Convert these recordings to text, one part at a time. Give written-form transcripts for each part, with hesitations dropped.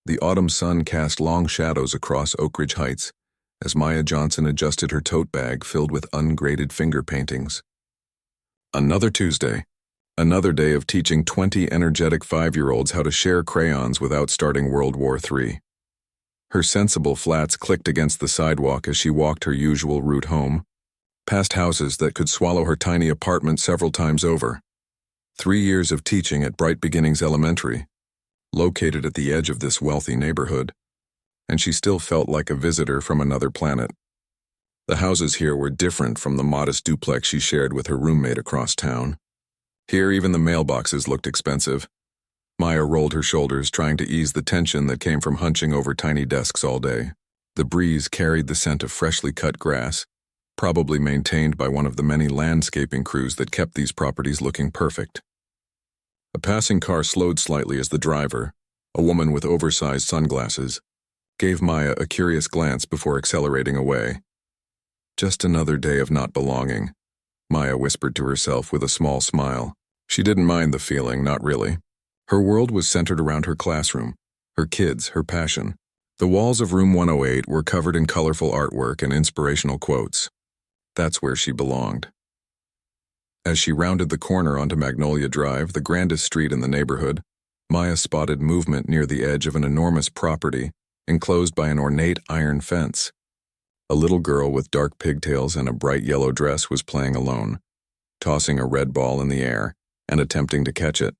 The autumn sun cast long shadows across Oak Ridge Heights as Maya Johnson adjusted her tote bag filled with ungraded finger paintings. Another Tuesday. Another day of teaching 20 energetic 5-year-olds how to share crayons without starting World War III. Her sensible flats clicked against the sidewalk as she walked her usual route home, past houses that could swallow her tiny apartment several times over. 3 years of teaching at Bright Beginnings Elementary, located at the edge of this wealthy neighborhood, and she still felt like a visitor from another planet. The houses here were different from the modest duplex she shared with her roommate across town. Here, even the mailboxes looked expensive. Maya rolled her shoulders, trying to ease the tension that came from hunching over tiny desks all day. The breeze carried the scent of freshly cut grass, probably maintained by one of the many landscaping crews that kept these properties looking perfect. A passing car slowed slightly as the driver, a woman with oversized sunglasses, gave Maya a curious glance before accelerating away. Just another day of not belonging, Maya whispered to herself with a small smile. She didn't mind the feeling, not really. Her world was centered around her classroom, her kids, her passion. The walls of room 108 were covered in colorful artwork and inspirational quotes. That's where she belonged. As she rounded the corner onto Magnolia Drive, the grandest street in the neighborhood, Maya spotted movement near the edge of an enormous property enclosed by an ornate iron fence. A little girl with dark pigtails and a bright yellow dress was playing alone, tossing a red ball in the air and attempting to catch it.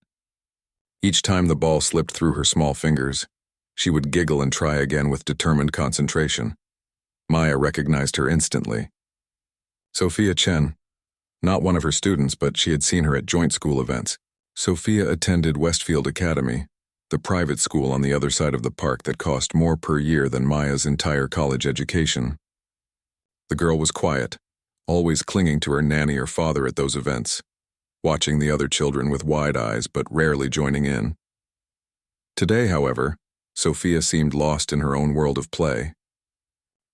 Each time the ball slipped through her small fingers, she would giggle and try again with determined concentration. Maya recognized her instantly. Sophia Chen. Not one of her students, but she had seen her at joint school events. Sophia attended Westfield Academy, the private school on the other side of the park that cost more per year than Maya's entire college education. The girl was quiet, always clinging to her nanny or father at those events, watching the other children with wide eyes but rarely joining in. Today, however, Sophia seemed lost in her own world of play.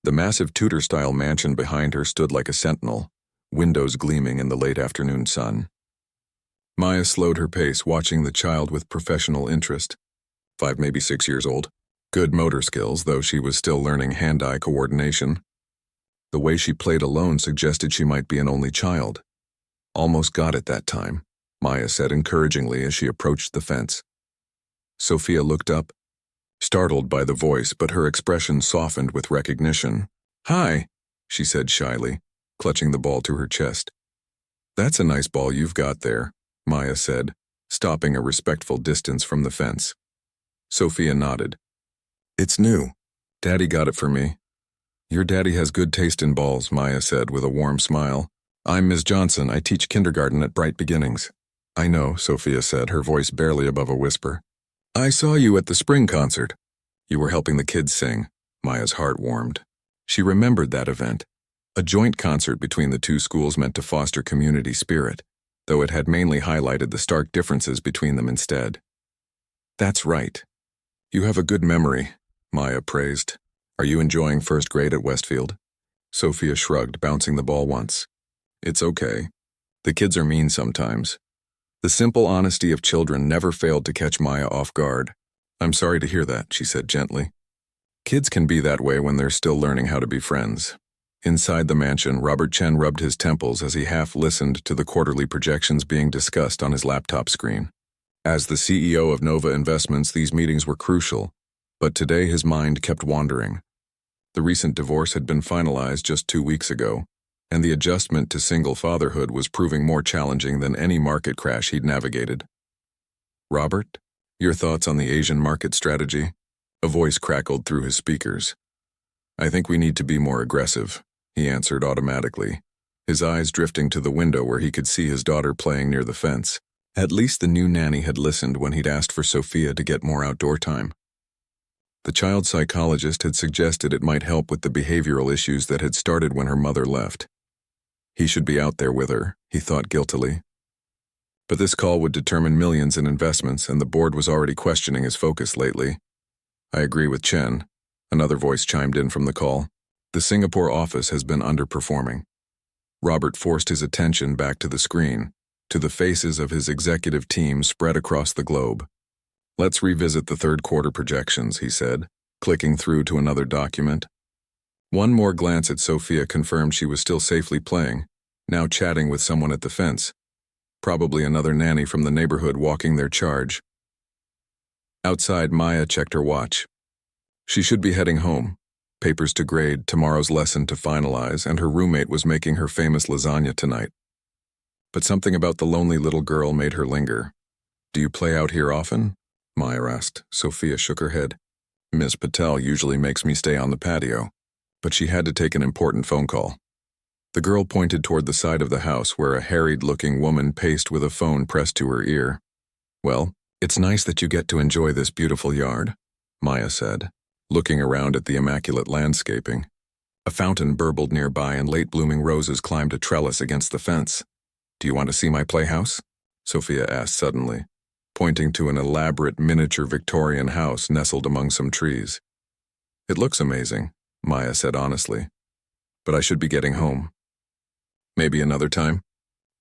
The massive Tudor-style mansion behind her stood like a sentinel, windows gleaming in the late afternoon sun. Maya slowed her pace, watching the child with professional interest. 5, maybe 6 years old. Good motor skills, though she was still learning hand-eye coordination. The way she played alone suggested she might be an only child. Almost got it that time, Maya said encouragingly as she approached the fence. Sophia looked up, startled by the voice, but her expression softened with recognition. "Hi," she said shyly, clutching the ball to her chest. "That's a nice ball you've got there," Maya said, stopping a respectful distance from the fence. Sophia nodded. "It's new. Daddy got it for me." "Your daddy has good taste in balls," Maya said with a warm smile. "I'm Ms. Johnson. I teach kindergarten at Bright Beginnings." "I know," Sophia said, her voice barely above a whisper. "I saw you at the spring concert. You were helping the kids sing." Maya's heart warmed. She remembered that event. A joint concert between the two schools meant to foster community spirit, though it had mainly highlighted the stark differences between them instead. "That's right. You have a good memory," Maya praised. "Are you enjoying first grade at Westfield?" Sophia shrugged, bouncing the ball once. "It's okay. The kids are mean sometimes." The simple honesty of children never failed to catch Maya off guard. "I'm sorry to hear that," she said gently. Kids can be that way when they're still learning how to be friends. Inside the mansion, Robert Chen rubbed his temples as he half listened to the quarterly projections being discussed on his laptop screen. As the CEO of Nova Investments, these meetings were crucial, but today his mind kept wandering. The recent divorce had been finalized just 2 weeks ago, and the adjustment to single fatherhood was proving more challenging than any market crash he'd navigated. "Robert, your thoughts on the Asian market strategy?" A voice crackled through his speakers. "I think we need to be more aggressive," he answered automatically, his eyes drifting to the window where he could see his daughter playing near the fence. At least the new nanny had listened when he'd asked for Sophia to get more outdoor time. The child psychologist had suggested it might help with the behavioral issues that had started when her mother left. He should be out there with her, he thought guiltily. But this call would determine millions in investments, and the board was already questioning his focus lately. "I agree with Chen," another voice chimed in from the call. "The Singapore office has been underperforming." Robert forced his attention back to the screen, to the faces of his executive team spread across the globe. Let's revisit the third quarter projections, he said, clicking through to another document. One more glance at Sophia confirmed she was still safely playing, now chatting with someone at the fence. Probably another nanny from the neighborhood walking their charge. Outside, Maya checked her watch. She should be heading home. Papers to grade, tomorrow's lesson to finalize, and her roommate was making her famous lasagna tonight. But something about the lonely little girl made her linger. "Do you play out here often?" Maya asked. Sophia shook her head. "Miss Patel usually makes me stay on the patio." But she had to take an important phone call. The girl pointed toward the side of the house where a harried-looking woman paced with a phone pressed to her ear. "Well, it's nice that you get to enjoy this beautiful yard," Maya said, looking around at the immaculate landscaping. A fountain burbled nearby and late-blooming roses climbed a trellis against the fence. "Do you want to see my playhouse?" Sophia asked suddenly, pointing to an elaborate miniature Victorian house nestled among some trees. "It looks amazing," Maya said honestly, "but I should be getting home." "Maybe another time?"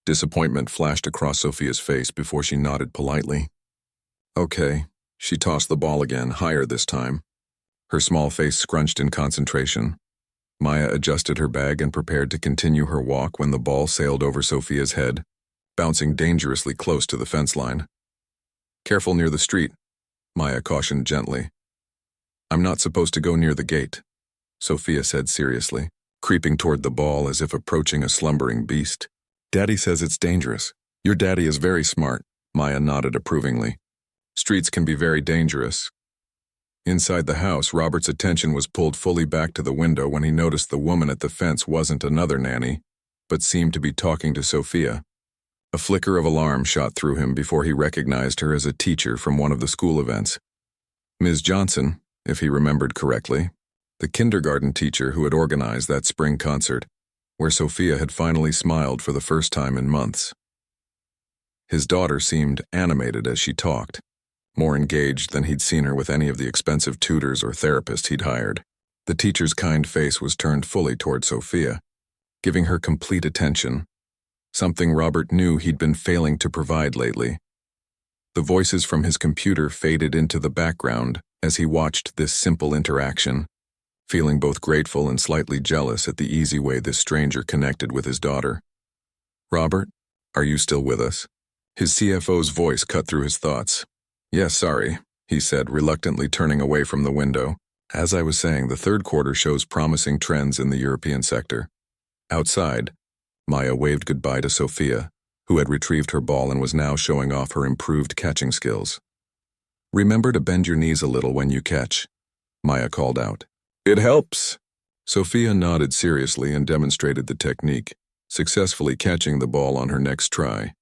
Disappointment flashed across Sophia's face before she nodded politely. "Okay." She tossed the ball again, higher this time. Her small face scrunched in concentration. Maya adjusted her bag and prepared to continue her walk when the ball sailed over Sophia's head, bouncing dangerously close to the fence line. "Careful near the street," Maya cautioned gently. "I'm not supposed to go near the gate," Sophia said seriously, creeping toward the ball as if approaching a slumbering beast. "Daddy says it's dangerous." "Your daddy is very smart," Maya nodded approvingly. "Streets can be very dangerous." Inside the house, Robert's attention was pulled fully back to the window when he noticed the woman at the fence wasn't another nanny, but seemed to be talking to Sophia. A flicker of alarm shot through him before he recognized her as a teacher from one of the school events. Ms. Johnson, if he remembered correctly, the kindergarten teacher who had organized that spring concert, where Sophia had finally smiled for the first time in months. His daughter seemed animated as she talked, more engaged than he'd seen her with any of the expensive tutors or therapists he'd hired. The teacher's kind face was turned fully toward Sophia, giving her complete attention, something Robert knew he'd been failing to provide lately. The voices from his computer faded into the background as he watched this simple interaction, feeling both grateful and slightly jealous at the easy way this stranger connected with his daughter. "Robert, are you still with us?" His CFO's voice cut through his thoughts. "Yes, sorry," he said, reluctantly turning away from the window. "As I was saying, the third quarter shows promising trends in the European sector." Outside, Maya waved goodbye to Sophia, who had retrieved her ball and was now showing off her improved catching skills. "Remember to bend your knees a little when you catch," Maya called out. "It helps." Sophia nodded seriously and demonstrated the technique, successfully catching the ball on her next try.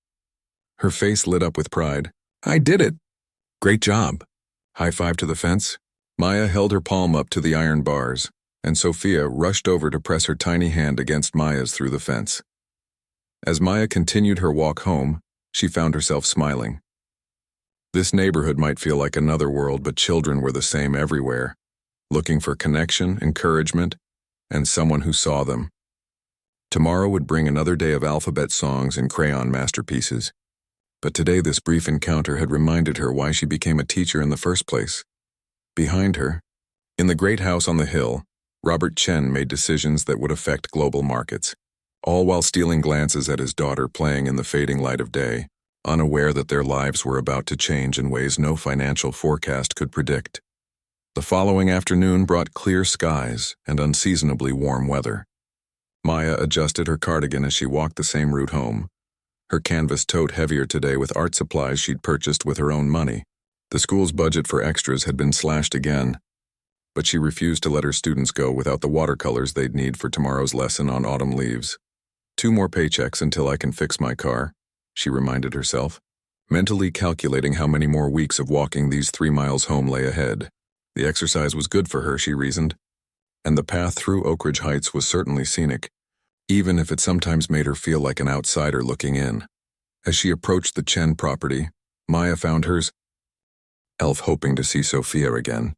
Her face lit up with pride. "I did it!" "Great job." High five to the fence. Maya held her palm up to the iron bars, and Sophia rushed over to press her tiny hand against Maya's through the fence. As Maya continued her walk home, she found herself smiling. This neighborhood might feel like another world, but children were the same everywhere, looking for connection, encouragement, and someone who saw them. Tomorrow would bring another day of alphabet songs and crayon masterpieces. But today this brief encounter had reminded her why she became a teacher in the first place. Behind her, in the great house on the hill, Robert Chen made decisions that would affect global markets, all while stealing glances at his daughter playing in the fading light of day, unaware that their lives were about to change in ways no financial forecast could predict. The following afternoon brought clear skies and unseasonably warm weather. Maya adjusted her cardigan as she walked the same route home, her canvas tote heavier today with art supplies she'd purchased with her own money. The school's budget for extras had been slashed again, but she refused to let her students go without the watercolors they'd need for tomorrow's lesson on autumn leaves. 2 more paychecks until I can fix my car, she reminded herself, mentally calculating how many more weeks of walking these 3 miles home lay ahead. The exercise was good for her, she reasoned, and the path through Oak Ridge Heights was certainly scenic, even if it sometimes made her feel like an outsider looking in. As she approached the Chen property, Maya found hers, hoping to see Sophia again.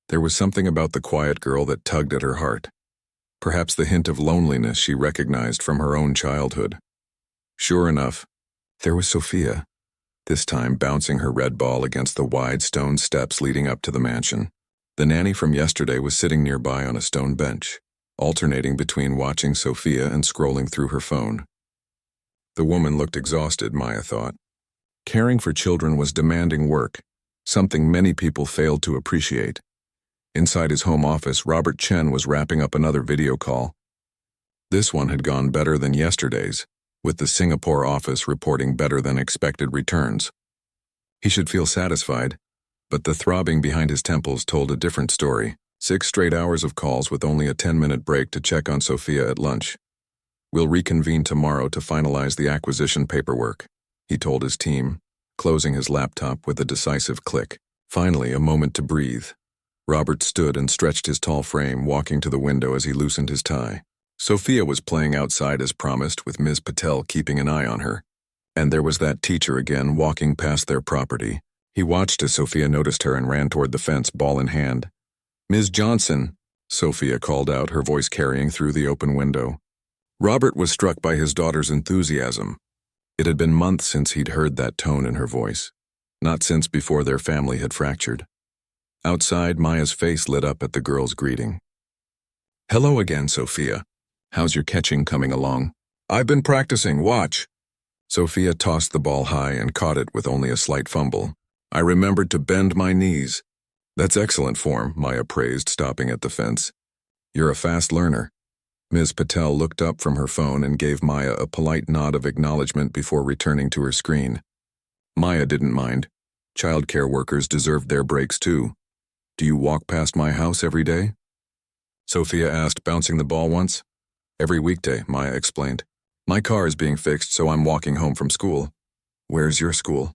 There was something about the quiet girl that tugged at her heart, perhaps the hint of loneliness she recognized from her own childhood. Sure enough, there was Sophia, this time bouncing her red ball against the wide stone steps leading up to the mansion. The nanny from yesterday was sitting nearby on a stone bench, alternating between watching Sophia and scrolling through her phone. The woman looked exhausted, Maya thought. Caring for children was demanding work, something many people failed to appreciate. Inside his home office, Robert Chen was wrapping up another video call. This one had gone better than yesterday's, with the Singapore office reporting better than expected returns. He should feel satisfied, but the throbbing behind his temples told a different story. 6 straight hours of calls with only a 10-minute break to check on Sophia at lunch. We'll reconvene tomorrow to finalize the acquisition paperwork, he told his team, closing his laptop with a decisive click. Finally, a moment to breathe. Robert stood and stretched his tall frame, walking to the window as he loosened his tie. Sophia was playing outside as promised, with Ms. Patel keeping an eye on her. And there was that teacher again, walking past their property. He watched as Sophia noticed her and ran toward the fence, ball in hand. "Ms. Johnson," Sophia called out, her voice carrying through the open window. Robert was struck by his daughter's enthusiasm. It had been months since he'd heard that tone in her voice, not since before their family had fractured. Outside, Maya's face lit up at the girl's greeting. "Hello again, Sophia. How's your catching coming along?" "I've been practicing, watch." Sophia tossed the ball high and caught it with only a slight fumble. "I remembered to bend my knees." "That's excellent form," Maya praised, stopping at the fence. "You're a fast learner." Ms. Patel looked up from her phone and gave Maya a polite nod of acknowledgement before returning to her screen. Maya didn't mind. Childcare workers deserved their breaks too. "Do you walk past my house every day?" Sophia asked, bouncing the ball once. "Every weekday," Maya explained. "My car is being fixed, so I'm walking home from school." "Where's your school?"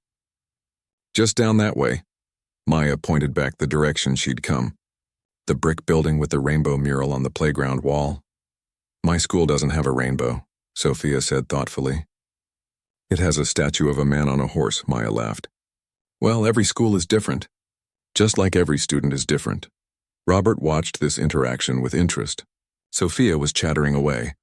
"Just down that way." Maya pointed back the direction she'd come. "The brick building with the rainbow mural on the playground wall." "My school doesn't have a rainbow," Sophia said thoughtfully. "It has a statue of a man on a horse," Maya laughed. "Well, every school is different. Just like every student is different." Robert watched this interaction with interest. Sophia was chattering away,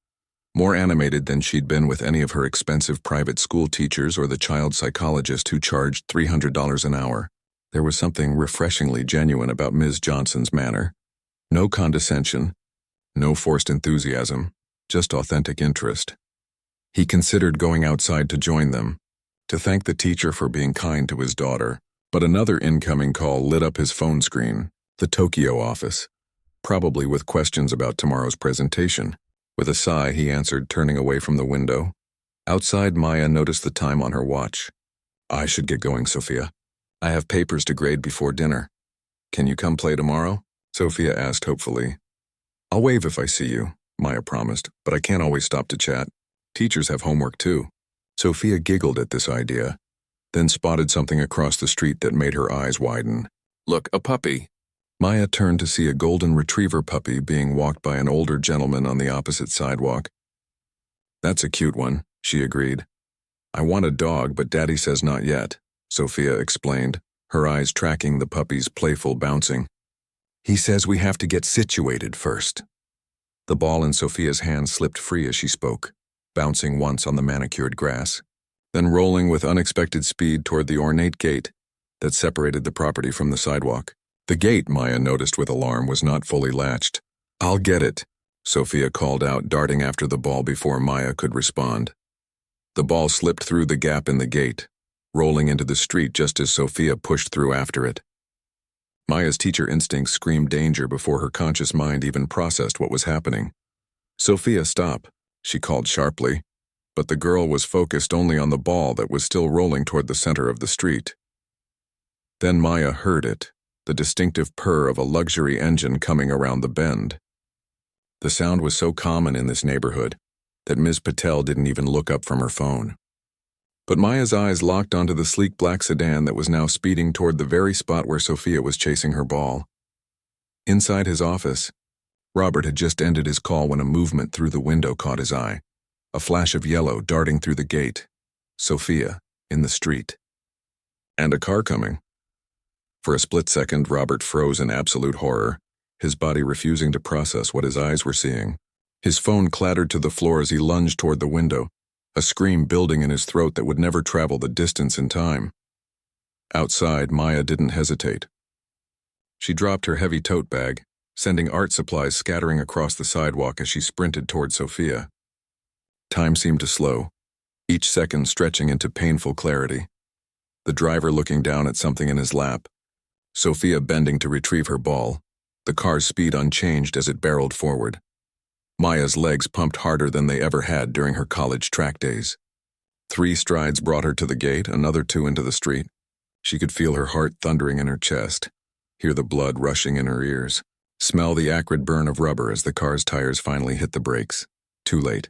more animated than she'd been with any of her expensive private school teachers or the child psychologist who charged $300 an hour. There was something refreshingly genuine about Ms. Johnson's manner. No condescension, no forced enthusiasm, just authentic interest. He considered going outside to join them, to thank the teacher for being kind to his daughter, but another incoming call lit up his phone screen, the Tokyo office, probably with questions about tomorrow's presentation. With a sigh, he answered, turning away from the window. Outside, Maya noticed the time on her watch. "I should get going, Sophia. I have papers to grade before dinner. Can you come play tomorrow?" Sophia asked hopefully. "I'll wave if I see you," Maya promised, "but I can't always stop to chat. Teachers have homework too." Sophia giggled at this idea, then spotted something across the street that made her eyes widen. "Look, a puppy." Maya turned to see a golden retriever puppy being walked by an older gentleman on the opposite sidewalk. "That's a cute one," she agreed. "I want a dog, but Daddy says not yet," Sophia explained, her eyes tracking the puppy's playful bouncing. "He says we have to get situated first." The ball in Sophia's hand slipped free as she spoke, bouncing once on the manicured grass, then rolling with unexpected speed toward the ornate gate that separated the property from the sidewalk. The gate, Maya noticed with alarm, was not fully latched. "I'll get it," Sophia called out, darting after the ball before Maya could respond. The ball slipped through the gap in the gate, rolling into the street just as Sophia pushed through after it. Maya's teacher instincts screamed danger before her conscious mind even processed what was happening. "Sophia, stop," she called sharply, but the girl was focused only on the ball that was still rolling toward the center of the street. Then Maya heard it, the distinctive purr of a luxury engine coming around the bend. The sound was so common in this neighborhood that Ms. Patel didn't even look up from her phone. But Maya's eyes locked onto the sleek black sedan that was now speeding toward the very spot where Sophia was chasing her ball. Inside his office, Robert had just ended his call when a movement through the window caught his eye. A flash of yellow darting through the gate. Sophia, in the street. And a car coming. For a split second, Robert froze in absolute horror, his body refusing to process what his eyes were seeing. His phone clattered to the floor as he lunged toward the window, a scream building in his throat that would never travel the distance in time. Outside, Maya didn't hesitate. She dropped her heavy tote bag, sending art supplies scattering across the sidewalk as she sprinted toward Sophia. Time seemed to slow, each second stretching into painful clarity. The driver looking down at something in his lap, Sophia bending to retrieve her ball, the car's speed unchanged as it barreled forward. Maya's legs pumped harder than they ever had during her college track days. 3 strides brought her to the gate, another 2 into the street. She could feel her heart thundering in her chest, hear the blood rushing in her ears, smell the acrid burn of rubber as the car's tires finally hit the brakes. Too late.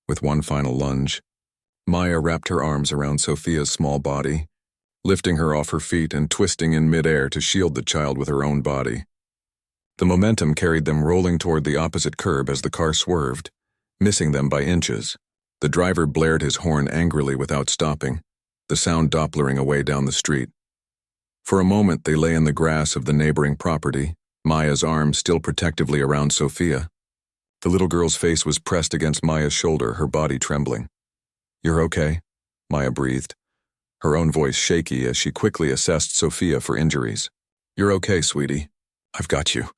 With one final lunge, Maya wrapped her arms around Sophia's small body, lifting her off her feet and twisting in midair to shield the child with her own body. The momentum carried them rolling toward the opposite curb as the car swerved, missing them by inches. The driver blared his horn angrily without stopping, the sound Dopplering away down the street. For a moment they lay in the grass of the neighboring property, Maya's arms still protectively around Sophia. The little girl's face was pressed against Maya's shoulder, her body trembling. "You're okay?" Maya breathed, her own voice shaky as she quickly assessed Sophia for injuries. "You're okay, sweetie. I've got you."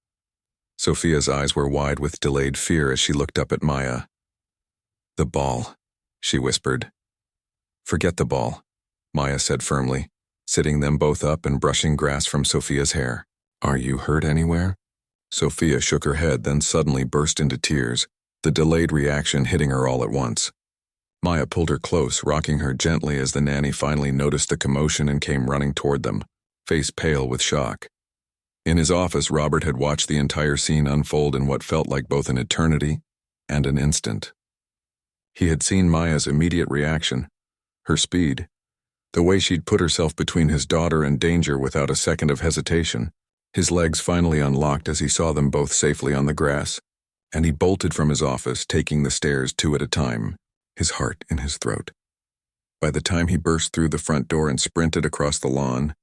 Sophia's eyes were wide with delayed fear as she looked up at Maya. "The ball," she whispered. "Forget the ball," Maya said firmly, sitting them both up and brushing grass from Sophia's hair. "Are you hurt anywhere?" Sophia shook her head, then suddenly burst into tears, the delayed reaction hitting her all at once. Maya pulled her close, rocking her gently as the nanny finally noticed the commotion and came running toward them, face pale with shock. In his office, Robert had watched the entire scene unfold in what felt like both an eternity and an instant. He had seen Maya's immediate reaction, her speed, the way she'd put herself between his daughter and danger without a second of hesitation. His legs finally unlocked as he saw them both safely on the grass, and he bolted from his office, taking the stairs 2 at a time, his heart in his throat. By the time he burst through the front door and sprinted across the lawn,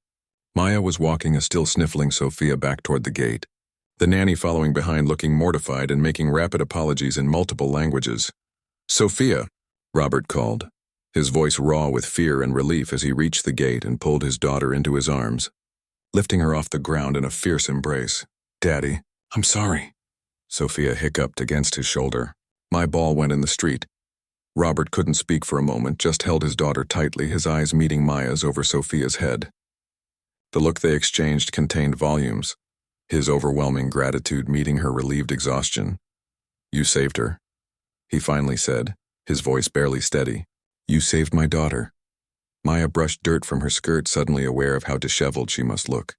Maya was walking a still sniffling Sophia back toward the gate, the nanny following behind looking mortified and making rapid apologies in multiple languages. "Sophia," Robert called, his voice raw with fear and relief as he reached the gate and pulled his daughter into his arms, lifting her off the ground in a fierce embrace. "Daddy, I'm sorry." Sophia hiccuped against his shoulder. "My ball went in the street." Robert couldn't speak for a moment, just held his daughter tightly, his eyes meeting Maya's over Sophia's head. The look they exchanged contained volumes, his overwhelming gratitude meeting her relieved exhaustion. "You saved her," he finally said, his voice barely steady. "You saved my daughter." Maya brushed dirt from her skirt, suddenly aware of how disheveled she must look.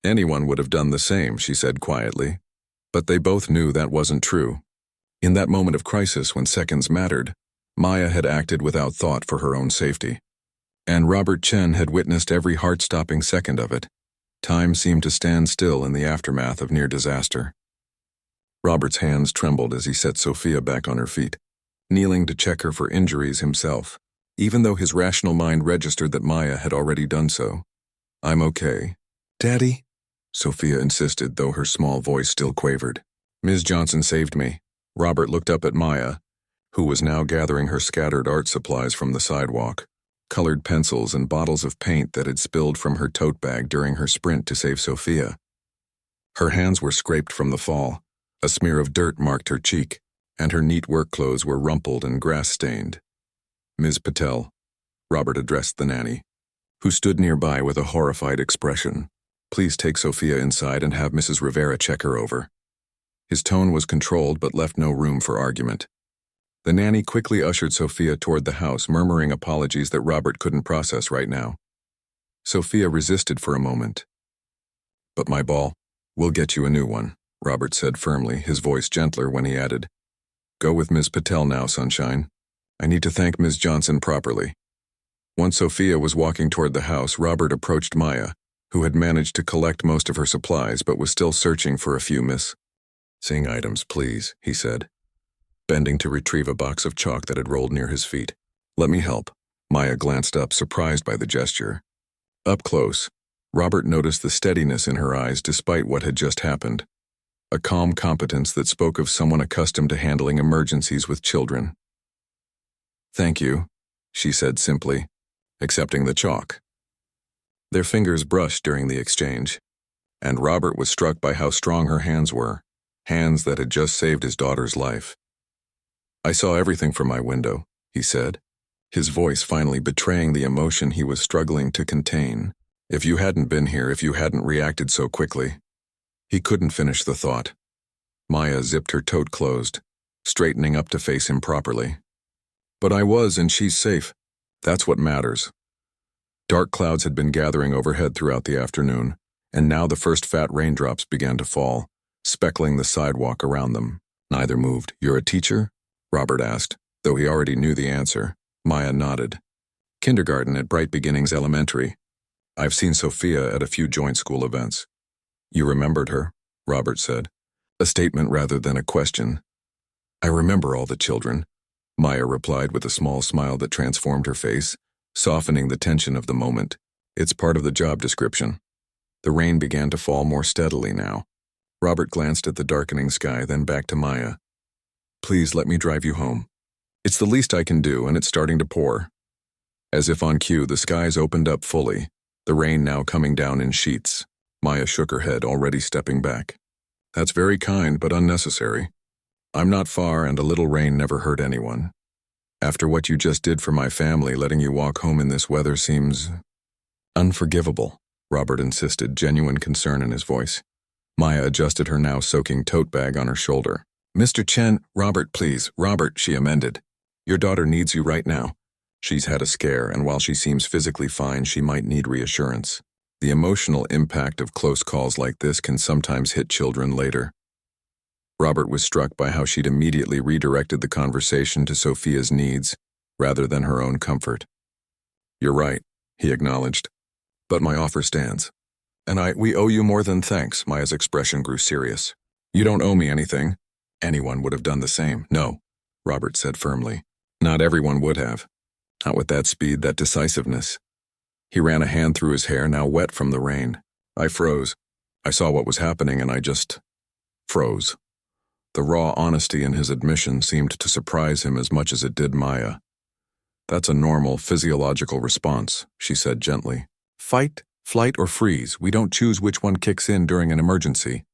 "Anyone would have done the same," she said quietly. But they both knew that wasn't true. In that moment of crisis when seconds mattered, Maya had acted without thought for her own safety. And Robert Chen had witnessed every heart-stopping second of it. Time seemed to stand still in the aftermath of near disaster. Robert's hands trembled as he set Sophia back on her feet, kneeling to check her for injuries himself, even though his rational mind registered that Maya had already done so. "I'm okay." "Daddy?" Sophia insisted, though her small voice still quavered. "Ms. Johnson saved me." Robert looked up at Maya, who was now gathering her scattered art supplies from the sidewalk, colored pencils and bottles of paint that had spilled from her tote bag during her sprint to save Sophia. Her hands were scraped from the fall, a smear of dirt marked her cheek, and her neat work clothes were rumpled and grass-stained. "Ms. Patel," Robert addressed the nanny, who stood nearby with a horrified expression. "Please take Sophia inside and have Mrs. Rivera check her over." His tone was controlled but left no room for argument. The nanny quickly ushered Sophia toward the house, murmuring apologies that Robert couldn't process right now. Sophia resisted for a moment. "But my ball, we'll get you a new one," Robert said firmly, his voice gentler when he added, "Go with Ms. Patel now, sunshine. I need to thank Ms. Johnson properly." Once Sophia was walking toward the house, Robert approached Maya, who had managed to collect most of her supplies but was still searching for a few missing items, please, he said, bending to retrieve a box of chalk that had rolled near his feet. "Let me help." Maya glanced up, surprised by the gesture. Up close, Robert noticed the steadiness in her eyes despite what had just happened, a calm competence that spoke of someone accustomed to handling emergencies with children. "Thank you," she said simply, accepting the chalk. Their fingers brushed during the exchange, and Robert was struck by how strong her hands were, hands that had just saved his daughter's life. "I saw everything from my window," he said, his voice finally betraying the emotion he was struggling to contain. "If you hadn't been here, if you hadn't reacted so quickly." He couldn't finish the thought. Maya zipped her tote closed, straightening up to face him properly. "But I was, and she's safe. That's what matters." Dark clouds had been gathering overhead throughout the afternoon, and now the first fat raindrops began to fall, speckling the sidewalk around them. Neither moved. "You're a teacher?" Robert asked, though he already knew the answer. Maya nodded. "Kindergarten at Bright Beginnings Elementary. I've seen Sophia at a few joint school events." "You remembered her," Robert said, a statement rather than a question. "I remember all the children," Maya replied with a small smile that transformed her face, softening the tension of the moment. "It's part of the job description." The rain began to fall more steadily now. Robert glanced at the darkening sky, then back to Maya. "Please let me drive you home. It's the least I can do, and it's starting to pour." As if on cue, the skies opened up fully, the rain now coming down in sheets. Maya shook her head, already stepping back. "That's very kind, but unnecessary. I'm not far, and a little rain never hurt anyone. After what you just did for my family, letting you walk home in this weather seems unforgivable," Robert insisted, genuine concern in his voice. Maya adjusted her now soaking tote bag on her shoulder. "Mr. Chen, Robert, please, Robert," she amended. "Your daughter needs you right now. She's had a scare, and while she seems physically fine, she might need reassurance. The emotional impact of close calls like this can sometimes hit children later." Robert was struck by how she'd immediately redirected the conversation to Sophia's needs, rather than her own comfort. "You're right," he acknowledged. "But my offer stands. And we owe you more than thanks." Maya's expression grew serious. "You don't owe me anything. Anyone would have done the same." "No," Robert said firmly. "Not everyone would have. Not with that speed, that decisiveness." He ran a hand through his hair, now wet from the rain. "I froze. I saw what was happening, and I just froze." The raw honesty in his admission seemed to surprise him as much as it did Maya. "That's a normal, physiological response," she said gently. "Fight, flight, or freeze. We don't choose which one kicks in during an emergency."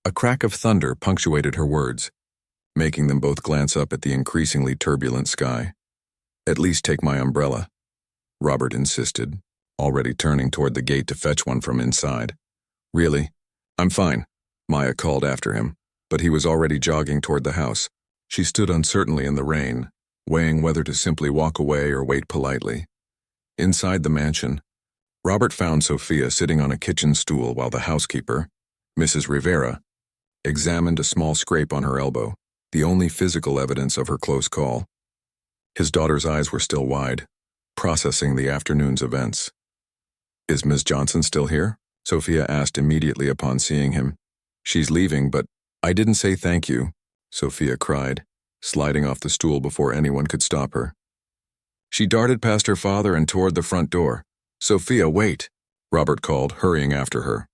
A crack of thunder punctuated her words, making them both glance up at the increasingly turbulent sky. "At least take my umbrella," Robert insisted, already turning toward the gate to fetch one from inside. "Really? I'm fine," Maya called after him, but he was already jogging toward the house. She stood uncertainly in the rain, weighing whether to simply walk away or wait politely. Inside the mansion, Robert found Sophia sitting on a kitchen stool while the housekeeper, Mrs. Rivera, examined a small scrape on her elbow, the only physical evidence of her close call. His daughter's eyes were still wide, processing the afternoon's events. "Is Miss Johnson still here?" Sophia asked immediately upon seeing him. "She's leaving, but I didn't say thank you," Sophia cried, sliding off the stool before anyone could stop her. She darted past her father and toward the front door. "Sophia, wait," Robert called, hurrying after her.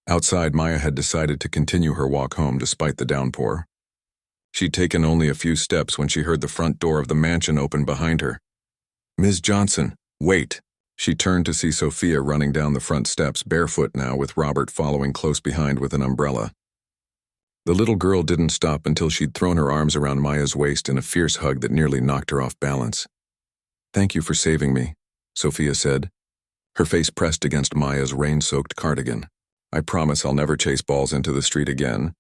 Outside, Maya had decided to continue her walk home despite the downpour. She'd taken only a few steps when she heard the front door of the mansion open behind her. "Ms. Johnson, wait." She turned to see Sophia running down the front steps, barefoot now, with Robert following close behind with an umbrella. The little girl didn't stop until she'd thrown her arms around Maya's waist in a fierce hug that nearly knocked her off balance. "Thank you for saving me," Sophia said, her face pressed against Maya's rain-soaked cardigan. "I promise I'll never chase balls into the street again."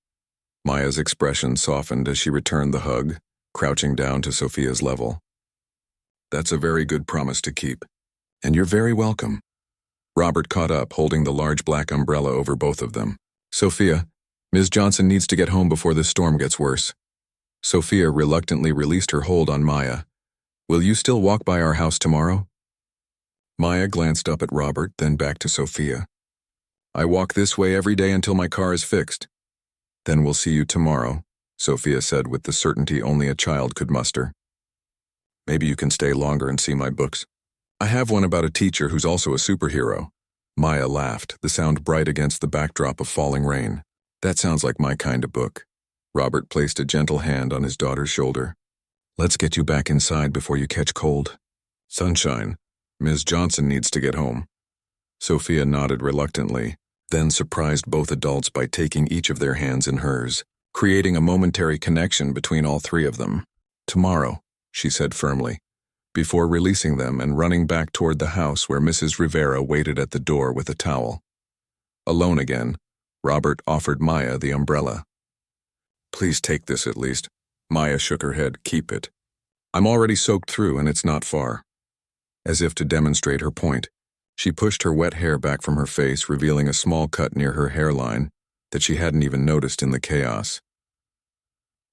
Maya's expression softened as she returned the hug, crouching down to Sophia's level. "That's a very good promise to keep. And you're very welcome." Robert caught up, holding the large black umbrella over both of them. "Sophia, Ms. Johnson needs to get home before this storm gets worse." Sophia reluctantly released her hold on Maya. "Will you still walk by our house tomorrow?" Maya glanced up at Robert, then back to Sophia. "I walk this way every day until my car is fixed." "Then we'll see you tomorrow," Sophia said with the certainty only a child could muster. "Maybe you can stay longer and see my books. I have one about a teacher who's also a superhero." Maya laughed, the sound bright against the backdrop of falling rain. "That sounds like my kind of book." Robert placed a gentle hand on his daughter's shoulder. "Let's get you back inside before you catch cold." "Sunshine, Ms. Johnson needs to get home." Sophia nodded reluctantly, then surprised both adults by taking each of their hands in hers, creating a momentary connection between all three of them. "Tomorrow," she said firmly, before releasing them and running back toward the house where Mrs. Rivera waited at the door with a towel. Alone again, Robert offered Maya the umbrella. "Please take this at least." Maya shook her head. "Keep it. I'm already soaked through and it's not far." As if to demonstrate her point, she pushed her wet hair back from her face, revealing a small cut near her hairline that she hadn't even noticed in the chaos.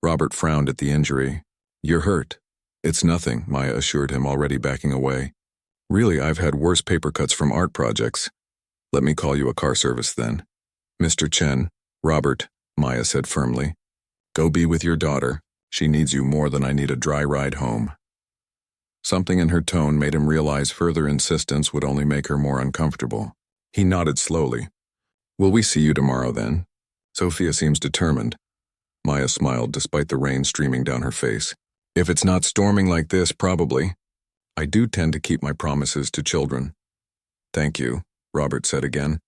Robert frowned at the injury. "You're hurt." "It's nothing," Maya assured him, already backing away. "Really, I've had worse paper cuts from art projects. Let me call you a car service then." "Mr. Chen." "Robert," Maya said firmly. "Go be with your daughter. She needs you more than I need a dry ride home." Something in her tone made him realize further insistence would only make her more uncomfortable. He nodded slowly. "Will we see you tomorrow then?" "Sophia seems determined." Maya smiled despite the rain streaming down her face. "If it's not storming like this, probably. I do tend to keep my promises to children." "Thank you," Robert said again,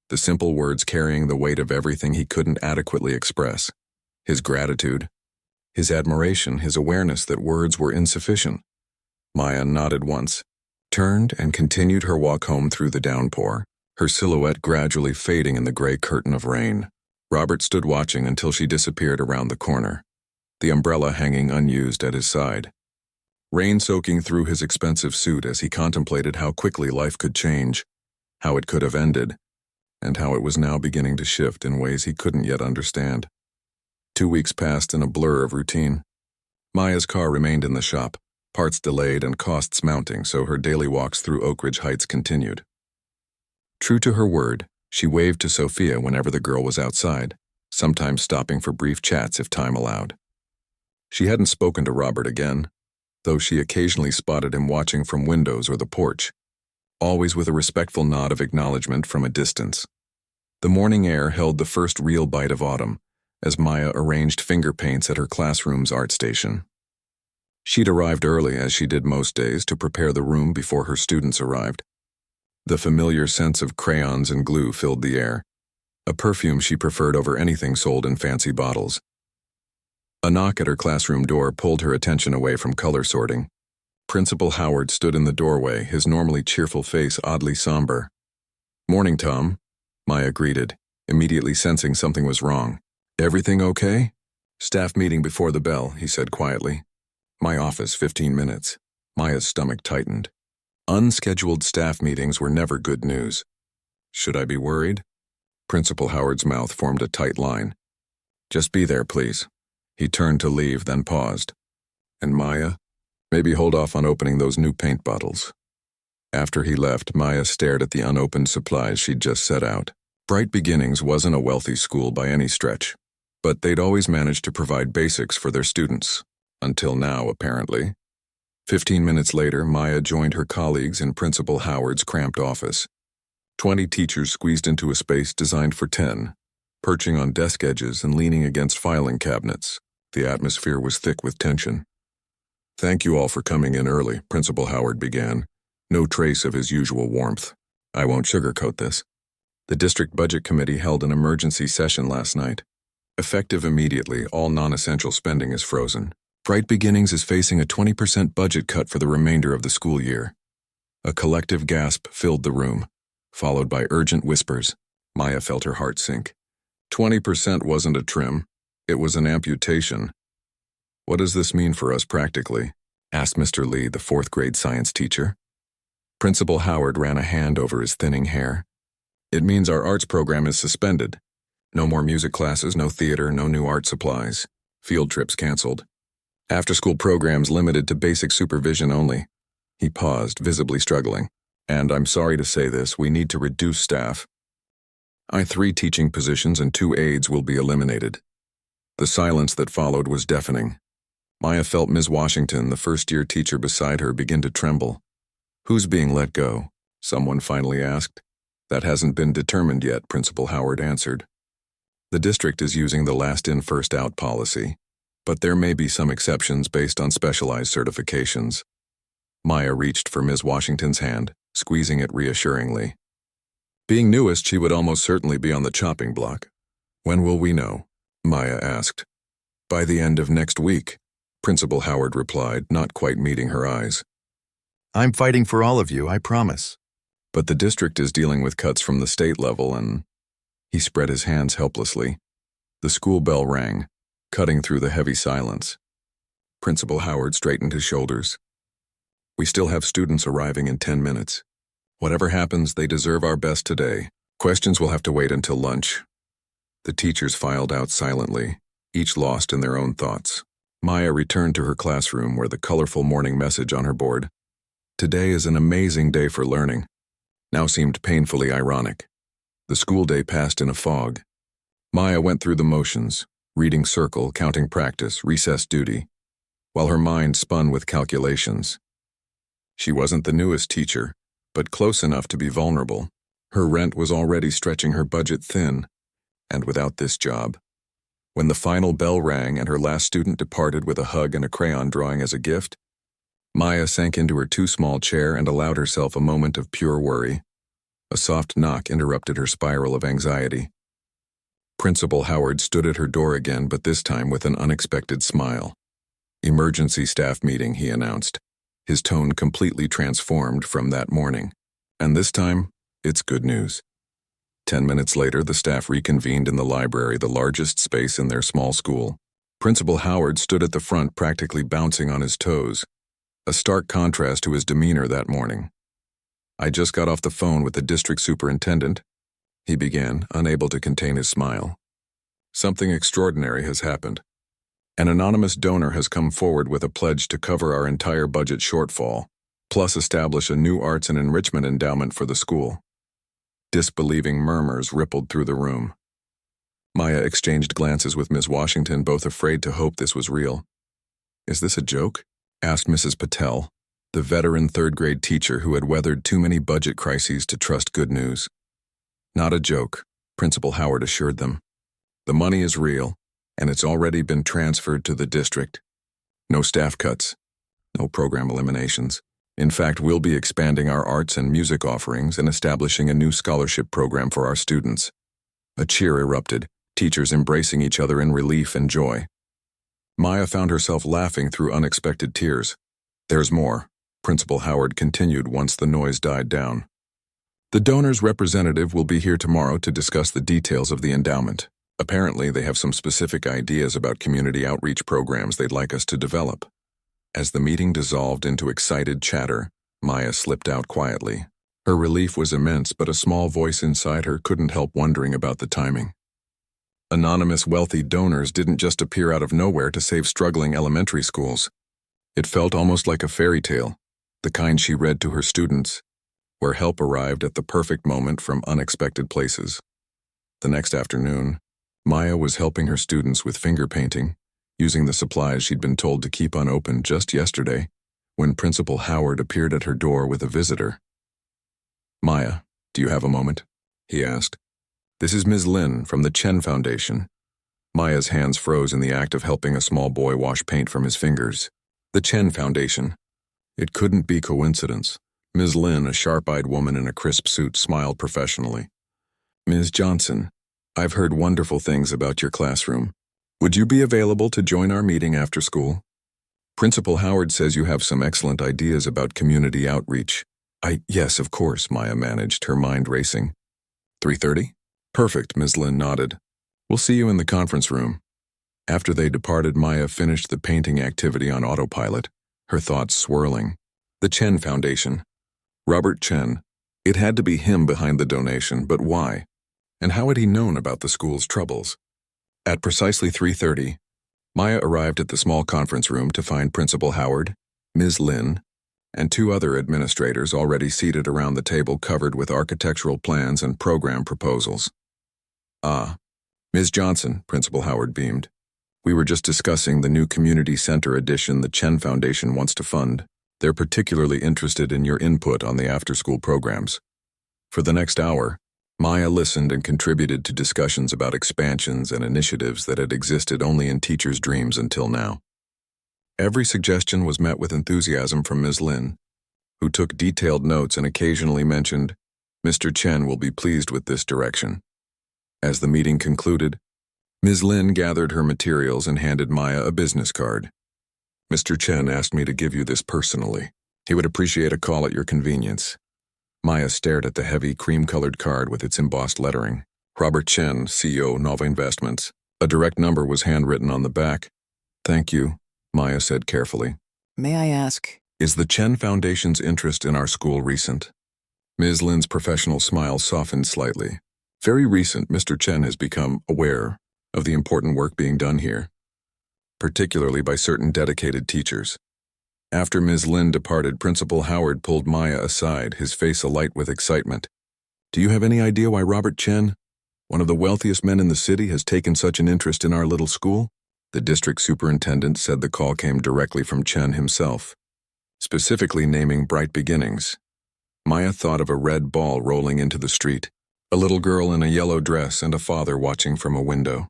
the simple words carrying the weight of everything he couldn't adequately express. His gratitude, his admiration, his awareness that words were insufficient. Maya nodded once, turned and continued her walk home through the downpour, her silhouette gradually fading in the gray curtain of rain. Robert stood watching until she disappeared around the corner, the umbrella hanging unused at his side. Rain soaking through his expensive suit as he contemplated how quickly life could change, how it could have ended, and how it was now beginning to shift in ways he couldn't yet understand. 2 weeks passed in a blur of routine. Maya's car remained in the shop, parts delayed and costs mounting, so her daily walks through Oak Ridge Heights continued. True to her word, she waved to Sophia whenever the girl was outside, sometimes stopping for brief chats if time allowed. She hadn't spoken to Robert again, though she occasionally spotted him watching from windows or the porch, always with a respectful nod of acknowledgement from a distance. The morning air held the first real bite of autumn, as Maya arranged finger paints at her classroom's art station. She'd arrived early, as she did most days, to prepare the room before her students arrived. The familiar sense of crayons and glue filled the air, a perfume she preferred over anything sold in fancy bottles. A knock at her classroom door pulled her attention away from color sorting. Principal Howard stood in the doorway, his normally cheerful face oddly somber. "Morning, Tom," Maya greeted, immediately sensing something was wrong. "Everything okay?" "Staff meeting before the bell," he said quietly. "My office, 15 minutes. Maya's stomach tightened. Unscheduled staff meetings were never good news. "Should I be worried?" Principal Howard's mouth formed a tight line. "Just be there, please." He turned to leave, then paused. "And Maya? Maybe hold off on opening those new paint bottles." After he left, Maya stared at the unopened supplies she'd just set out. Bright Beginnings wasn't a wealthy school by any stretch, but they'd always managed to provide basics for their students. Until now, apparently. 15 minutes later, Maya joined her colleagues in Principal Howard's cramped office. 20 teachers squeezed into a space designed for 10, perching on desk edges and leaning against filing cabinets. The atmosphere was thick with tension. "Thank you all for coming in early," Principal Howard began, no trace of his usual warmth. "I won't sugarcoat this. The district budget committee held an emergency session last night. Effective immediately, all non-essential spending is frozen. Bright Beginnings is facing a 20% budget cut for the remainder of the school year." A collective gasp filled the room, followed by urgent whispers. Maya felt her heart sink. 20% wasn't a trim. It was an amputation. "What does this mean for us practically?" asked Mr. Lee, the 4th grade science teacher. Principal Howard ran a hand over his thinning hair. "It means our arts program is suspended. No more music classes, no theater, no new art supplies. Field trips canceled. After-school programs limited to basic supervision only." He paused, visibly struggling. "And I'm sorry to say this, we need to reduce staff. 3 teaching positions and 2 aides will be eliminated." The silence that followed was deafening. Maya felt Ms. Washington, the first-year teacher beside her, begin to tremble. "Who's being let go?" someone finally asked. "That hasn't been determined yet," Principal Howard answered. "The district is using the last-in, first-out policy, but there may be some exceptions based on specialized certifications." Maya reached for Ms. Washington's hand, squeezing it reassuringly. Being newest, she would almost certainly be on the chopping block. When will we know? Maya asked. By the end of next week, Principal Howard replied, not quite meeting her eyes. I'm fighting for all of you, I promise. But the district is dealing with cuts from the state level and… He spread his hands helplessly. The school bell rang, cutting through the heavy silence. Principal Howard straightened his shoulders. We still have students arriving in 10 minutes. Whatever happens, they deserve our best today. Questions will have to wait until lunch. The teachers filed out silently, each lost in their own thoughts. Maya returned to her classroom where the colorful morning message on her board, "Today is an amazing day for learning," now seemed painfully ironic. The school day passed in a fog. Maya went through the motions, reading circle, counting practice, recess duty, while her mind spun with calculations. She wasn't the newest teacher, but close enough to be vulnerable. Her rent was already stretching her budget thin, and without this job. When the final bell rang and her last student departed with a hug and a crayon drawing as a gift, Maya sank into her too small chair and allowed herself a moment of pure worry. A soft knock interrupted her spiral of anxiety. Principal Howard stood at her door again, but this time with an unexpected smile. "Emergency staff meeting," he announced, his tone completely transformed from that morning. And this time, it's good news. 10 minutes later, the staff reconvened in the library, the largest space in their small school. Principal Howard stood at the front, practically bouncing on his toes, a stark contrast to his demeanor that morning. "I just got off the phone with the district superintendent," he began, unable to contain his smile. "Something extraordinary has happened. An anonymous donor has come forward with a pledge to cover our entire budget shortfall, plus establish a new arts and enrichment endowment for the school." Disbelieving murmurs rippled through the room. Maya exchanged glances with Miss Washington, both afraid to hope this was real. "Is this a joke?" asked Mrs. Patel, the veteran third-grade teacher who had weathered too many budget crises to trust good news. "Not a joke," Principal Howard assured them. "The money is real, and it's already been transferred to the district. No staff cuts, no program eliminations. In fact, we'll be expanding our arts and music offerings and establishing a new scholarship program for our students." A cheer erupted, teachers embracing each other in relief and joy. Maya found herself laughing through unexpected tears. "There's more," Principal Howard continued once the noise died down. "The donor's representative will be here tomorrow to discuss the details of the endowment. Apparently, they have some specific ideas about community outreach programs they'd like us to develop." As the meeting dissolved into excited chatter, Maya slipped out quietly. Her relief was immense, but a small voice inside her couldn't help wondering about the timing. Anonymous wealthy donors didn't just appear out of nowhere to save struggling elementary schools. It felt almost like a fairy tale, the kind she read to her students, where help arrived at the perfect moment from unexpected places. The next afternoon, Maya was helping her students with finger painting, using the supplies she'd been told to keep unopened just yesterday, when Principal Howard appeared at her door with a visitor. "Maya, do you have a moment?" he asked. "This is Ms. Lin from the Chen Foundation." Maya's hands froze in the act of helping a small boy wash paint from his fingers. The Chen Foundation. It couldn't be coincidence. Ms. Lin, a sharp-eyed woman in a crisp suit, smiled professionally. "Ms. Johnson, I've heard wonderful things about your classroom. Would you be available to join our meeting after school? Principal Howard says you have some excellent ideas about community outreach." Yes, of course," Maya managed, her mind racing. 3:30? "Perfect," Ms. Lin nodded. "We'll see you in the conference room." After they departed, Maya finished the painting activity on autopilot, her thoughts swirling. The Chen Foundation. Robert Chen. It had to be him behind the donation, but why? And how had he known about the school's troubles? At precisely 3:30, Maya arrived at the small conference room to find Principal Howard, Ms. Lin, and two other administrators already seated around the table covered with architectural plans and program proposals. "Ah, Ms. Johnson," Principal Howard beamed. "We were just discussing the new community center addition the Chen Foundation wants to fund. They're particularly interested in your input on the after-school programs." For the next hour, Maya listened and contributed to discussions about expansions and initiatives that had existed only in teachers' dreams until now. Every suggestion was met with enthusiasm from Ms. Lin, who took detailed notes and occasionally mentioned, Mr. Chen will be pleased with this direction. As the meeting concluded, Ms. Lin gathered her materials and handed Maya a business card. Mr. Chen asked me to give you this personally. He would appreciate a call at your convenience. Maya stared at the heavy, cream-colored card with its embossed lettering. Robert Chen, CEO, Nova Investments. A direct number was handwritten on the back. Thank you, Maya said carefully. May I ask? Is the Chen Foundation's interest in our school recent? Ms. Lin's professional smile softened slightly. Very recent, Mr. Chen has become aware of the important work being done here, particularly by certain dedicated teachers. After Ms. Lin departed, Principal Howard pulled Maya aside, his face alight with excitement. Do you have any idea why Robert Chen, one of the wealthiest men in the city, has taken such an interest in our little school? The district superintendent said the call came directly from Chen himself, specifically naming Bright Beginnings. Maya thought of a red ball rolling into the street, a little girl in a yellow dress, and a father watching from a window.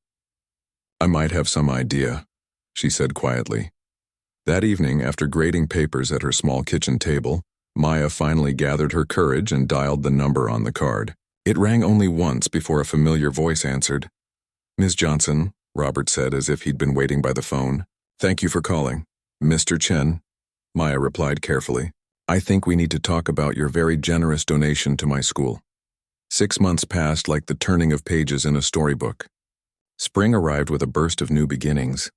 I might have some idea, she said quietly. That evening, after grading papers at her small kitchen table, Maya finally gathered her courage and dialed the number on the card. It rang only once before a familiar voice answered. Ms. Johnson, Robert said as if he'd been waiting by the phone. Thank you for calling. Mr. Chen, Maya replied carefully. I think we need to talk about your very generous donation to my school. 6 months passed like the turning of pages in a storybook. Spring arrived with a burst of new beginnings,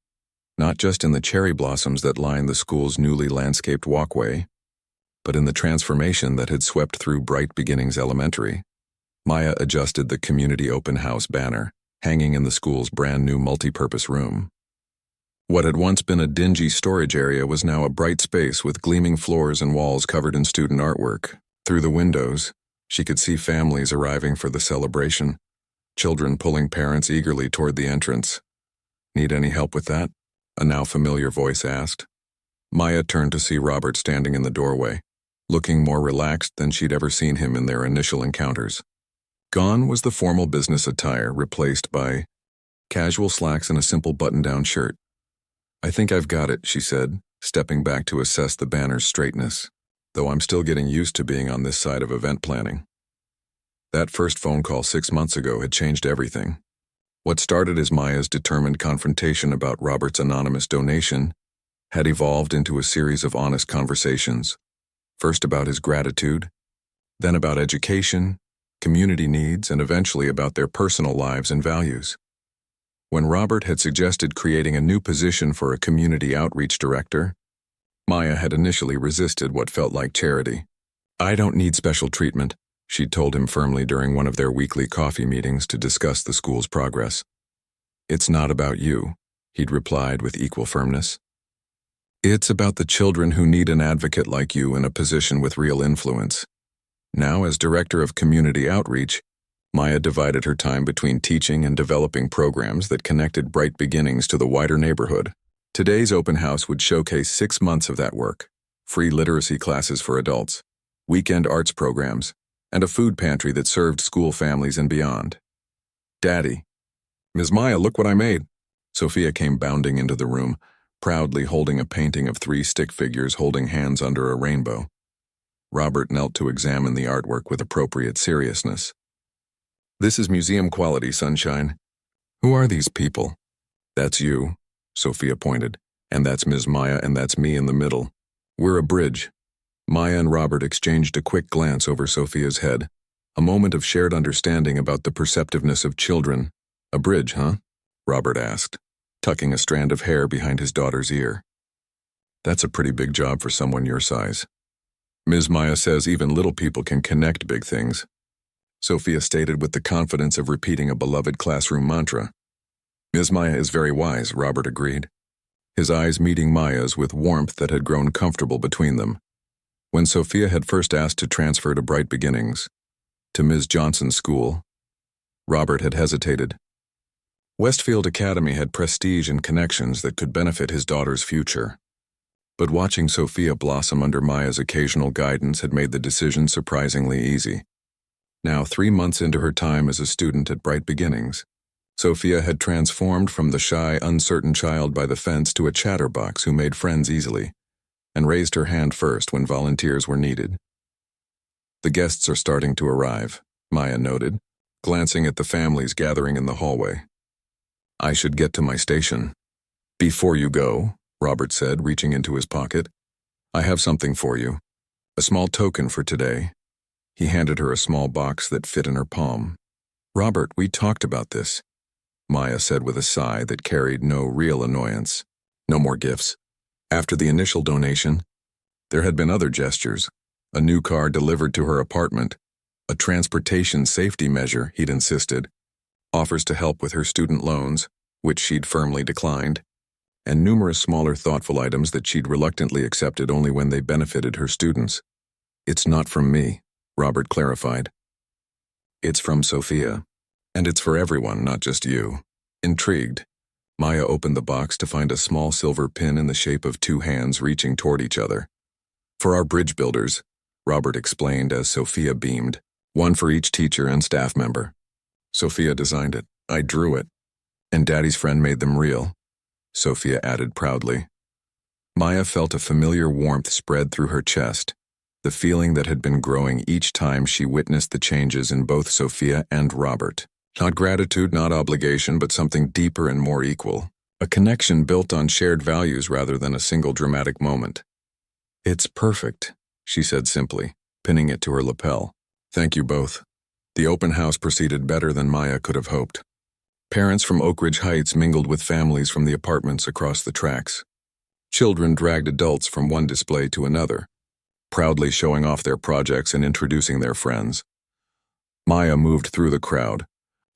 not just in the cherry blossoms that lined the school's newly landscaped walkway, but in the transformation that had swept through Bright Beginnings Elementary. Maya adjusted the community open house banner, hanging in the school's brand new multi-purpose room. What had once been a dingy storage area was now a bright space with gleaming floors and walls covered in student artwork. Through the windows, she could see families arriving for the celebration, children pulling parents eagerly toward the entrance. Need any help with that? A now familiar voice asked. Maya turned to see Robert standing in the doorway, looking more relaxed than she'd ever seen him in their initial encounters. Gone was the formal business attire, replaced by casual slacks and a simple button-down shirt. I think I've got it, she said, stepping back to assess the banner's straightness, though I'm still getting used to being on this side of event planning. That first phone call 6 months ago had changed everything. What started as Maya's determined confrontation about Robert's anonymous donation had evolved into a series of honest conversations, first about his gratitude, then about education, community needs, and eventually about their personal lives and values. When Robert had suggested creating a new position for a community outreach director, Maya had initially resisted what felt like charity. I don't need special treatment, she told him firmly during one of their weekly coffee meetings to discuss the school's progress. It's not about you, he'd replied with equal firmness. It's about the children who need an advocate like you in a position with real influence. Now, as director of community outreach, Maya divided her time between teaching and developing programs that connected Bright Beginnings to the wider neighborhood. Today's open house would showcase 6 months of that work: free literacy classes for adults, weekend arts programs, and a food pantry that served school families and beyond. Daddy, Ms. Maya, look what I made. Sophia came bounding into the room, proudly holding a painting of 3 stick figures holding hands under a rainbow. Robert knelt to examine the artwork with appropriate seriousness. This is museum quality, Sunshine. Who are these people? That's you, Sophia pointed, and that's Ms. Maya, and that's me in the middle. We're a bridge. Maya and Robert exchanged a quick glance over Sophia's head, a moment of shared understanding about the perceptiveness of children. A bridge, huh? Robert asked, tucking a strand of hair behind his daughter's ear. That's a pretty big job for someone your size. Ms. Maya says even little people can connect big things, Sophia stated with the confidence of repeating a beloved classroom mantra. Ms. Maya is very wise, Robert agreed, his eyes meeting Maya's with warmth that had grown comfortable between them. When Sophia had first asked to transfer to Bright Beginnings, to Ms. Johnson's school, Robert had hesitated. Westfield Academy had prestige and connections that could benefit his daughter's future. But watching Sophia blossom under Maya's occasional guidance had made the decision surprisingly easy. Now, 3 months into her time as a student at Bright Beginnings, Sophia had transformed from the shy, uncertain child by the fence to a chatterbox who made friends easily, and raised her hand first when volunteers were needed. The guests are starting to arrive, Maya noted, glancing at the families gathering in the hallway. I should get to my station. Before you go, Robert said, reaching into his pocket, I have something for you. A small token for today. He handed her a small box that fit in her palm. Robert, we talked about this, Maya said with a sigh that carried no real annoyance. No more gifts. After the initial donation, there had been other gestures. A new car delivered to her apartment, a transportation safety measure, he'd insisted, offers to help with her student loans, which she'd firmly declined, and numerous smaller thoughtful items that she'd reluctantly accepted only when they benefited her students. It's not from me, Robert clarified. It's from Sophia, and it's for everyone, not just you. Intrigued, Maya opened the box to find a small silver pin in the shape of two hands reaching toward each other. For our bridge builders, Robert explained as Sophia beamed, one for each teacher and staff member. Sophia designed it. I drew it. And Daddy's friend made them real, Sophia added proudly. Maya felt a familiar warmth spread through her chest, the feeling that had been growing each time she witnessed the changes in both Sophia and Robert. Not gratitude, not obligation, but something deeper and more equal. A connection built on shared values rather than a single dramatic moment. It's perfect, she said simply, pinning it to her lapel. Thank you both. The open house proceeded better than Maya could have hoped. Parents from Oak Ridge Heights mingled with families from the apartments across the tracks. Children dragged adults from one display to another, proudly showing off their projects and introducing their friends. Maya moved through the crowd,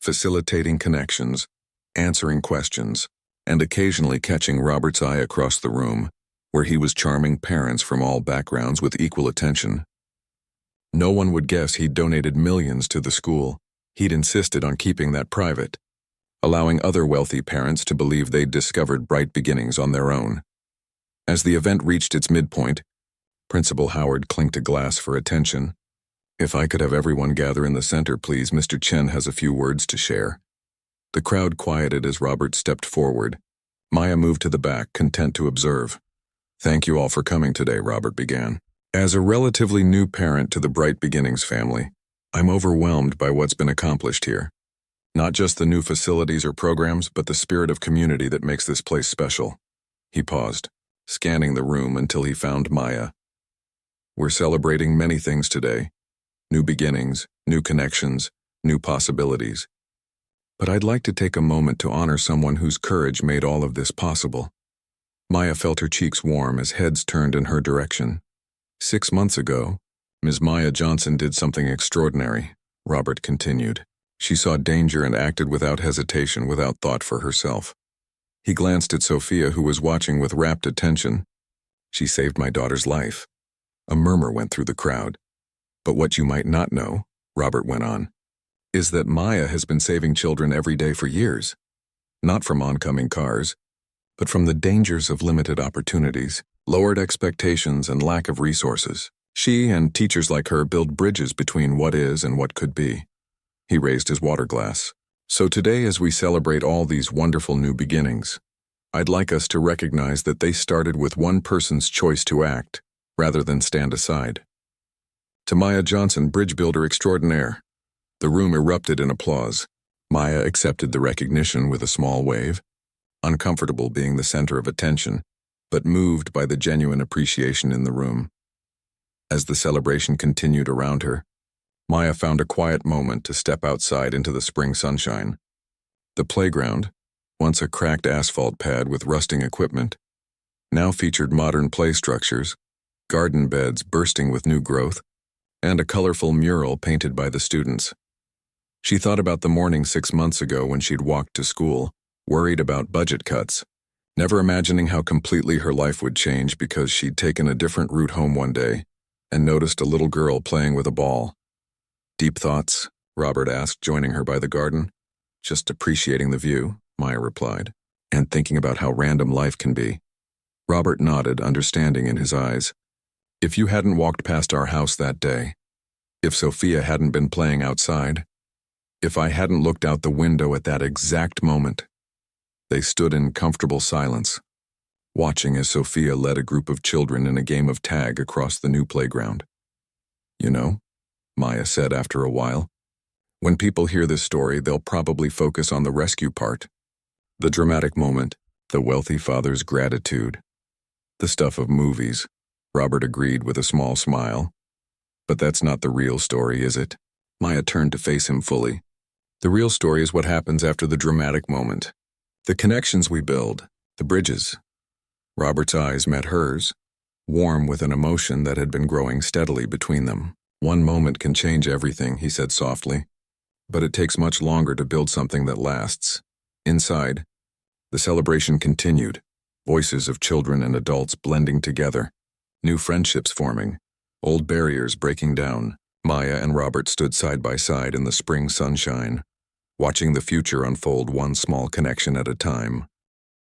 facilitating connections, answering questions, and occasionally catching Robert's eye across the room, where he was charming parents from all backgrounds with equal attention. No one would guess he'd donated millions to the school. He'd insisted on keeping that private, allowing other wealthy parents to believe they'd discovered bright beginnings on their own. As the event reached its midpoint, Principal Howard clinked a glass for attention. If I could have everyone gather in the center, please. Mr. Chen has a few words to share. The crowd quieted as Robert stepped forward. Maya moved to the back, content to observe. Thank you all for coming today, Robert began. As a relatively new parent to the Bright Beginnings family, I'm overwhelmed by what's been accomplished here. Not just the new facilities or programs, but the spirit of community that makes this place special. He paused, scanning the room until he found Maya. We're celebrating many things today. New beginnings, new connections, new possibilities. But I'd like to take a moment to honor someone whose courage made all of this possible. Maya felt her cheeks warm as heads turned in her direction. 6 months ago, Ms. Maya Johnson did something extraordinary, Robert continued. She saw danger and acted without hesitation, without thought for herself. He glanced at Sophia, who was watching with rapt attention. She saved my daughter's life. A murmur went through the crowd. But what you might not know, Robert went on, is that Maya has been saving children every day for years. Not from oncoming cars, but from the dangers of limited opportunities, lowered expectations, and lack of resources. She and teachers like her build bridges between what is and what could be. He raised his water glass. So today, as we celebrate all these wonderful new beginnings, I'd like us to recognize that they started with one person's choice to act, rather than stand aside. To Maya Johnson, bridge builder extraordinaire. The room erupted in applause. Maya accepted the recognition with a small wave, uncomfortable being the center of attention, but moved by the genuine appreciation in the room. As the celebration continued around her, Maya found a quiet moment to step outside into the spring sunshine. The playground, once a cracked asphalt pad with rusting equipment, now featured modern play structures, garden beds bursting with new growth, and a colorful mural painted by the students. She thought about the morning 6 months ago when she'd walked to school, worried about budget cuts, never imagining how completely her life would change because she'd taken a different route home one day and noticed a little girl playing with a ball. Deep thoughts? Robert asked, joining her by the garden. Just appreciating the view, Maya replied, and thinking about how random life can be. Robert nodded, understanding in his eyes. If you hadn't walked past our house that day, if Sophia hadn't been playing outside, if I hadn't looked out the window at that exact moment. They stood in comfortable silence, watching as Sophia led a group of children in a game of tag across the new playground. You know, Maya said after a while. When people hear this story, they'll probably focus on the rescue part. The dramatic moment, the wealthy father's gratitude. The stuff of movies, Robert agreed with a small smile. But that's not the real story, is it? Maya turned to face him fully. The real story is what happens after the dramatic moment. The connections we build, the bridges. Robert's eyes met hers, warm with an emotion that had been growing steadily between them. One moment can change everything, he said softly. But it takes much longer to build something that lasts. Inside, the celebration continued, voices of children and adults blending together, new friendships forming, old barriers breaking down. Maya and Robert stood side by side in the spring sunshine, watching the future unfold one small connection at a time.